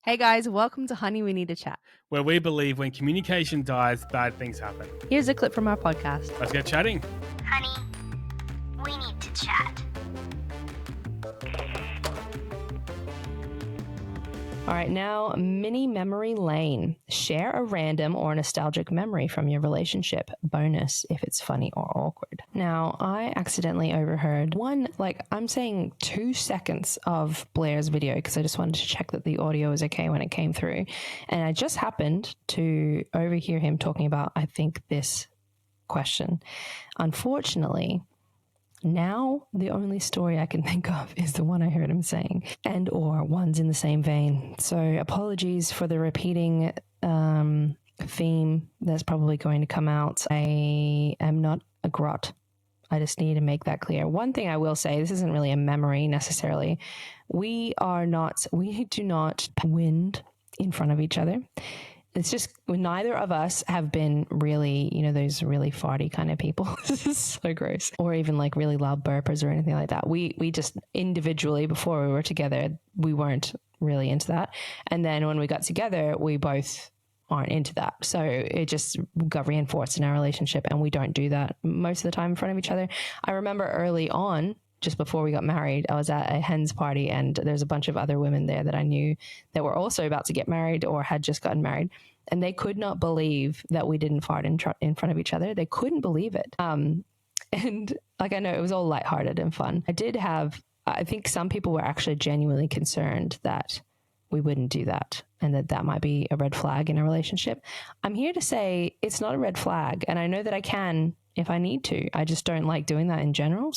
Hey guys, welcome to Honey, We Need to Chat. Where we believe when communication dies, bad things happen. Here's a clip from our podcast. Let's get chatting. Honey, we need to chat. All right, now mini memory lane. Share a random or nostalgic memory from your relationship. Bonus if it's funny or awkward. Now, I accidentally overheard I'm saying 2 seconds of Blair's video because I just wanted to check that the audio was okay when it came through. And I just happened to overhear him talking about, I think, this question. Unfortunately, now the only story I can think of is the one I heard him saying, and or ones in the same vein. So apologies for the repeating theme that's probably going to come out. I am not a grot. I just need to make that clear. One thing I will say, this isn't really a memory necessarily. We do not wind in front of each other. It's just neither of us have been really, those really farty kind of people. This is so gross. Or even like really loud burpers or anything like that. We just individually, before we were together, we weren't really into that. And then when we got together, we both aren't into that. So it just got reinforced in our relationship, and we don't do that most of the time in front of each other. I remember early on, just before we got married, I was at a hen's party, and there's a bunch of other women there that I knew that were also about to get married or had just gotten married. And they could not believe that we didn't fart in front of each other. They couldn't believe it. And I know it was all lighthearted and fun. I think some people were actually genuinely concerned that we wouldn't do that and that might be a red flag in a relationship. I'm here to say it's not a red flag. And I know that I can if I need to. I just don't like doing that in general.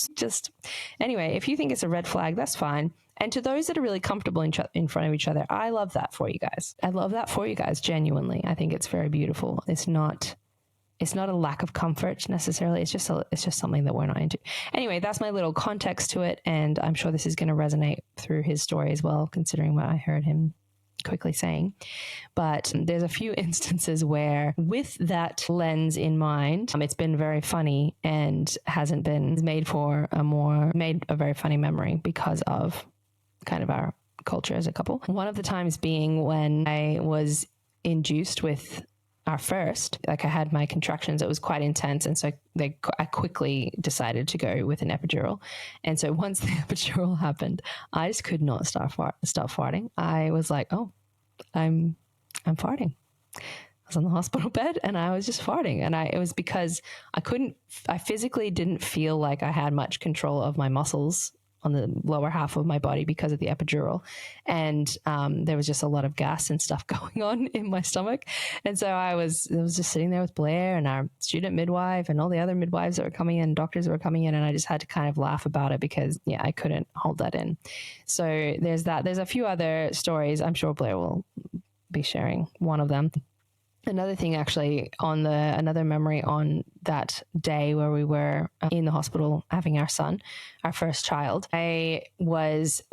Anyway, if you think it's a red flag, that's fine. And to those that are really comfortable in front of each other, I love that for you guys. I love that for you guys, genuinely. I think it's very beautiful. It's not a lack of comfort necessarily. It's just something that we're not into. Anyway, that's my little context to it, and I'm sure this is going to resonate through his story as well, considering what I heard him quickly saying. But there's a few instances where, with that lens in mind, it's been very funny and hasn't been made a very funny memory because of kind of our culture as a couple. One of the times being when I was induced with our first, I had my contractions. It was quite intense. And so I quickly decided to go with an epidural. And so once the epidural happened, I just could not stop farting. I was like, oh, I'm farting. I was on the hospital bed and I was just farting. And it was because I physically didn't feel like I had much control of my muscles on the lower half of my body because of the epidural. And there was just a lot of gas and stuff going on in my stomach. And so I was just sitting there with Blair and our student midwife and all the other midwives that were coming in, doctors that were coming in, and I just had to kind of laugh about it because, I couldn't hold that in. So there's that. There's a few other stories. I'm sure Blair will be sharing one of them. Another thing, actually, another memory on that day where we were in the hospital having our son, our first child, I was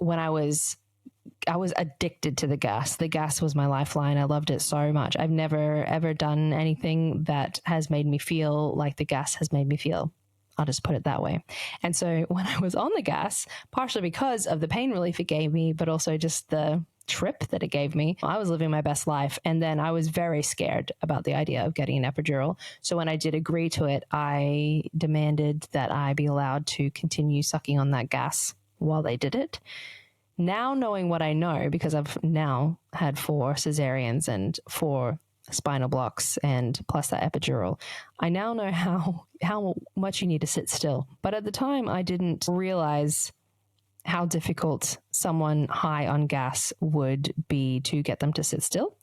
addicted to the gas. The gas was my lifeline. I loved it so much. I've never, ever done anything that has made me feel like the gas has made me feel. I'll just put it that way. And so when I was on the gas, partially because of the pain relief it gave me, but also just the trip that it gave me, I was living my best life. And then I was very scared about the idea of getting an epidural. So when I did agree to it, I demanded that I be allowed to continue sucking on that gas while they did it. Now knowing what I know, because I've now had 4 cesareans and 4 spinal blocks and plus that epidural, I now know how much you need to sit still. But at the time, I didn't realize how difficult someone high on gas would be to get them to sit still.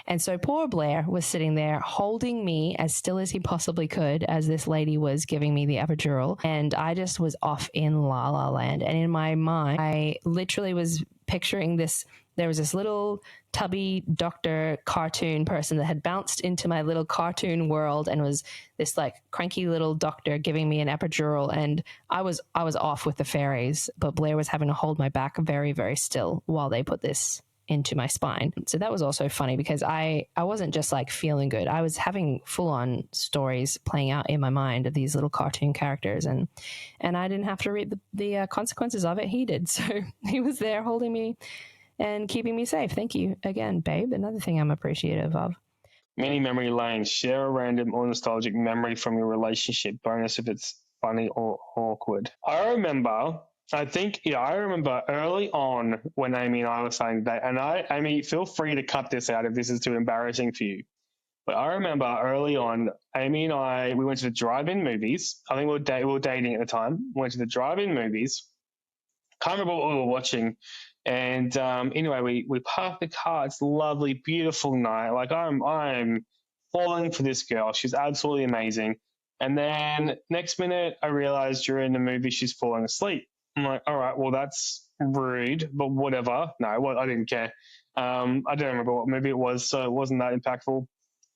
And so poor Blair was sitting there holding me as still as he possibly could as this lady was giving me the epidural. And I just was off in la la land. And in my mind, I literally was picturing this. There was this little tubby doctor cartoon person that had bounced into my little cartoon world and was this like cranky little doctor giving me an epidural. And I was off with the fairies, but Blair was having to hold my back very, very still while they put this into my spine. So that was also funny because I wasn't just like feeling good. I was having full on stories playing out in my mind of these little cartoon characters, and I didn't have to read the consequences of it. He did. So he was there holding me and keeping me safe. Thank you again, babe. Another thing I'm appreciative of. Mini memory lane. Share a random or nostalgic memory from your relationship. Bonus if it's funny or awkward. I remember early on when Amy and I were saying that, and Amy, feel free to cut this out if this is too embarrassing for you. But I remember early on, Amy and I, we went to the drive-in movies. I think we were dating at the time. We went to the drive-in movies. Can't remember what we were watching. And anyway, we parked the car. It's a lovely, beautiful night. Like I'm falling for this girl. She's absolutely amazing. And then next minute, I realized during the movie she's falling asleep. I'm like, all right, well that's rude, but whatever. No, I didn't care. I don't remember what movie it was, so it wasn't that impactful.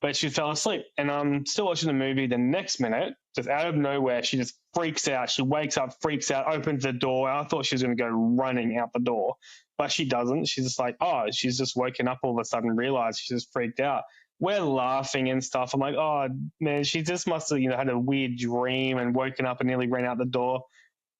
But she fell asleep, and I'm still watching the movie. The next minute, just out of nowhere, she just freaks out. She wakes up, freaks out, opens the door. I thought she was going to go running out the door, but she doesn't. She's just like, oh, she's just woken up all of a sudden, realized she's just freaked out. We're laughing and stuff. I'm like, oh, man, she just must have, had a weird dream and woken up and nearly ran out the door.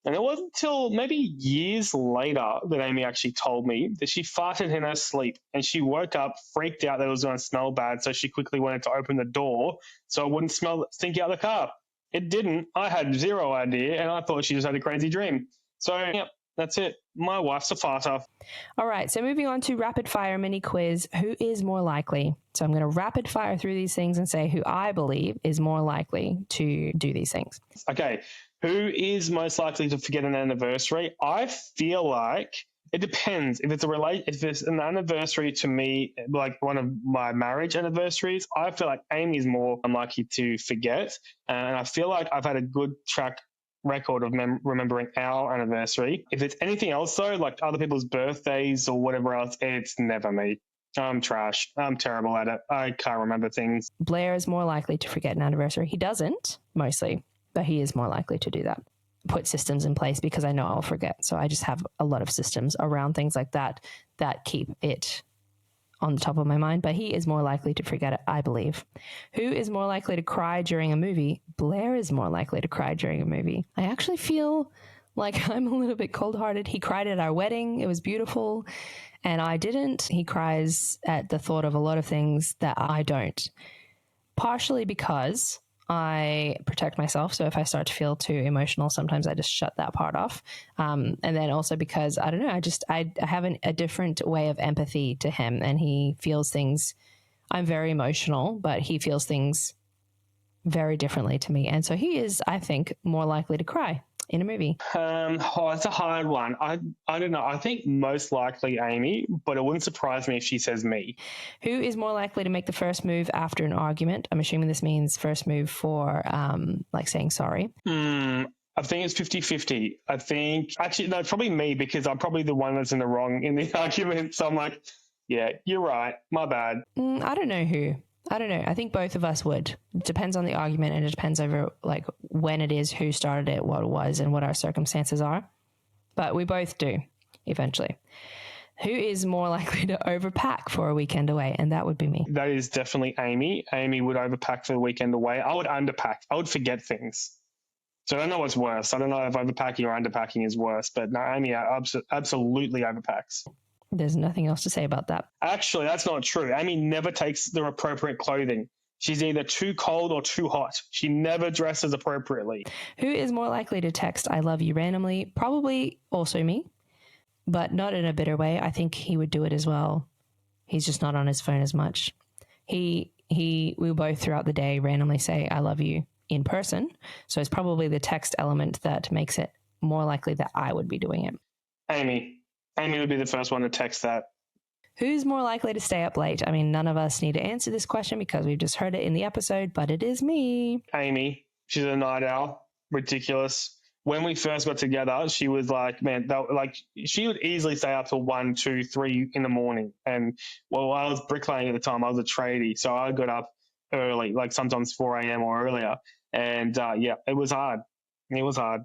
And it wasn't until maybe years later that Amy actually told me that she farted in her sleep and she woke up, freaked out that it was going to smell bad. So she quickly wanted to open the door so it wouldn't stink out the car. It didn't. I had zero idea and I thought she just had a crazy dream. So, yeah, that's it. My wife's a farter. All right. So moving on to rapid fire mini quiz. Who is more likely? So I'm going to rapid fire through these things and say who I believe is more likely to do these things. Okay. Who is most likely to forget an anniversary? I feel like it depends. If it's an anniversary to me, like one of my marriage anniversaries, I feel like Amy's more unlikely to forget. And I feel like I've had a good track record of remembering our anniversary. If it's anything else, though, like other people's birthdays or whatever else, it's never me. I'm trash. I'm terrible at it. I can't remember things. Blair is more likely to forget an anniversary. He doesn't, mostly, but he is more likely to do that. Put systems in place because I know I'll forget. So I just have a lot of systems around things like that keep it on the top of my mind. But he is more likely to forget it, I believe. Who is more likely to cry during a movie? Blair is more likely to cry during a movie. I actually feel like I'm a little bit cold-hearted. He cried at our wedding. It was beautiful. And I didn't. He cries at the thought of a lot of things that I don't. Partially because I protect myself. So if I start to feel too emotional, sometimes I just shut that part off. And then also because, I don't know, I have a different way of empathy to him, and he feels things. I'm very emotional, but he feels things very differently to me. And so he is, I think, more likely to cry in a movie. It's a hard one. I don't know. I think most likely Amy, but it wouldn't surprise me if she says me. Who is more likely to make the first move after an argument? I'm assuming this means first move for like saying sorry. I think it's 50-50. I think, actually, no, probably me, because I'm probably the one that's in the wrong in the argument. So I'm like, yeah, you're right. My bad. I don't know who. I don't know. I think both of us would. It depends on the argument, and it depends over like when it is, who started it, what it was, and what our circumstances are. But we both do eventually. Who is more likely to overpack for a weekend away? And that would be me. That is definitely Amy. Amy would overpack for the weekend away. I would underpack. I would forget things. So I don't know what's worse. I don't know if overpacking or underpacking is worse, but no, Amy absolutely overpacks. There's nothing else to say about that. Actually, that's not true. Amy never takes the appropriate clothing. She's either too cold or too hot. She never dresses appropriately. Who is more likely to text I love you randomly? Probably also me, but not in a bitter way. I think he would do it as well. He's just not on his phone as much. We both throughout the day randomly say I love you in person. So it's probably the text element that makes it more likely that I would be doing it. Amy would be the first one to text that. Who's more likely to stay up late? I mean, none of us need to answer this question because we've just heard it in the episode, but it is me. Amy. She's a night owl. Ridiculous. When we first got together, she was like, man, she would easily stay up till 1, 2, 3 in the morning. And well, I was bricklaying at the time. I was a tradie. So I got up early, like sometimes 4 a.m. or earlier. And yeah, it was hard. It was hard.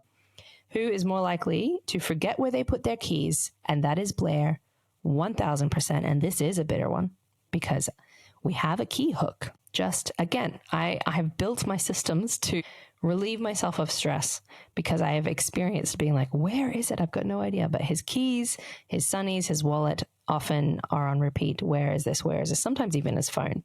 Who is more likely to forget where they put their keys? And that is Blair, 1,000%. And this is a bitter one because we have a key hook. Just again, I have built my systems to relieve myself of stress because I have experienced being like, where is it? I've got no idea. But his keys, his sunnies, his wallet often are on repeat. Where is this? Where is this? Sometimes even his phone.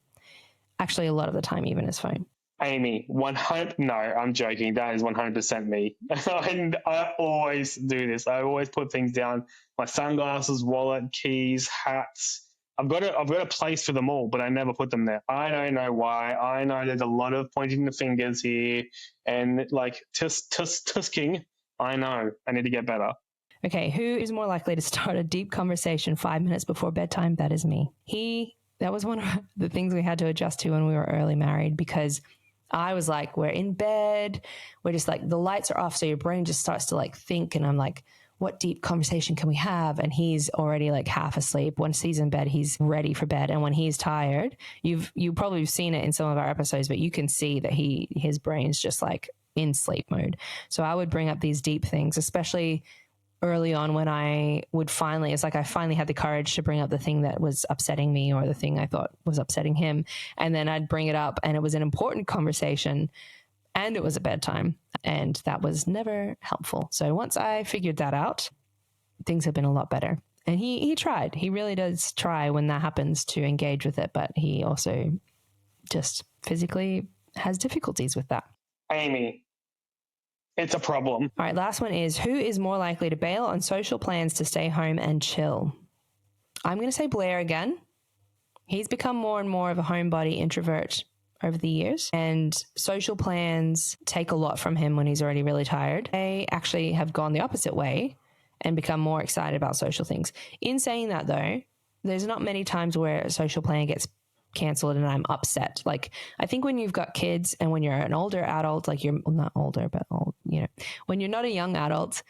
Actually, a lot of the time, even his phone. Amy, 100. No, I'm joking. That is 100% me. I always do this. I always put things down. My sunglasses, wallet, keys, hats. I've got a place for them all, but I never put them there. I don't know why. I know there's a lot of pointing the fingers here and like tusking. I know. I need to get better. Okay, who is more likely to start a deep conversation 5 minutes before bedtime? That is me. That was one of the things we had to adjust to when we were early married, because I was like, we're in bed, we're just like, the lights are off, so your brain just starts to like think, and I'm like, what deep conversation can we have? And he's already like half asleep. Once he's in bed, he's ready for bed. And when he's tired, you probably seen it in some of our episodes, but you can see that his brain's just like in sleep mode. So I would bring up these deep things, especially early on when I finally had the courage to bring up the thing that was upsetting me or the thing I thought was upsetting him. And then I'd bring it up, and it was an important conversation, and it was at bedtime, and that was never helpful. So once I figured that out, things have been a lot better. And he tried. He really does try when that happens to engage with it, but he also just physically has difficulties with that. Amy, it's a problem. All right, last one is, who is more likely to bail on social plans to stay home and chill? I'm going to say Blair again. He's become more and more of a homebody introvert over the years, and social plans take a lot from him when he's already really tired. They actually have gone the opposite way and become more excited about social things. In saying that, though, there's not many times where a social plan gets canceled and I'm upset. Like, I think when you've got kids and when you're an older adult, like you're not older, but old, when you're not a young adult,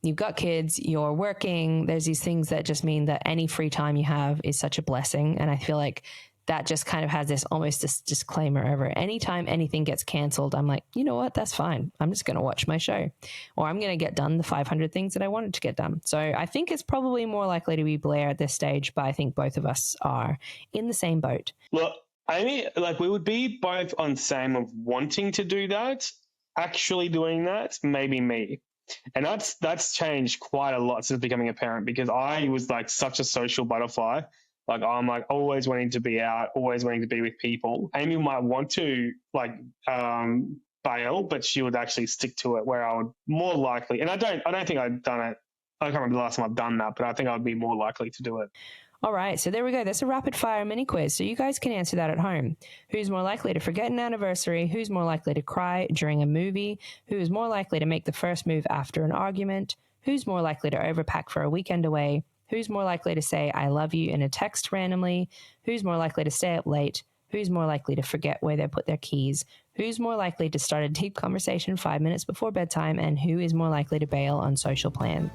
you've got kids, you're working, there's these things that just mean that any free time you have is such a blessing. And I feel like that just kind of has this disclaimer over it. Anytime anything gets canceled, I'm like, you know what? That's fine. I'm just going to watch my show, or I'm going to get done the 500 things that I wanted to get done. So I think it's probably more likely to be Blair at this stage, but I think both of us are in the same boat. Look, I mean, like, we would be both on same of wanting to do that. Actually doing that, maybe me. And that's changed quite a lot since becoming a parent, because I was like such a social butterfly. Like, I'm like always wanting to be out, always wanting to be with people. Amy might want to bail, but she would actually stick to it, where I would more likely, and I don't think I've done it. I can't remember the last time I've done that, but I think I'd be more likely to do it. All right, so there we go. That's a rapid fire mini quiz. So you guys can answer that at home. Who's more likely to forget an anniversary? Who's more likely to cry during a movie? Who is more likely to make the first move after an argument? Who's more likely to overpack for a weekend away? Who's more likely to say I love you in a text randomly? Who's more likely to stay up late? Who's more likely to forget where they put their keys? Who's more likely to start a deep conversation 5 minutes before bedtime? And who is more likely to bail on social plan?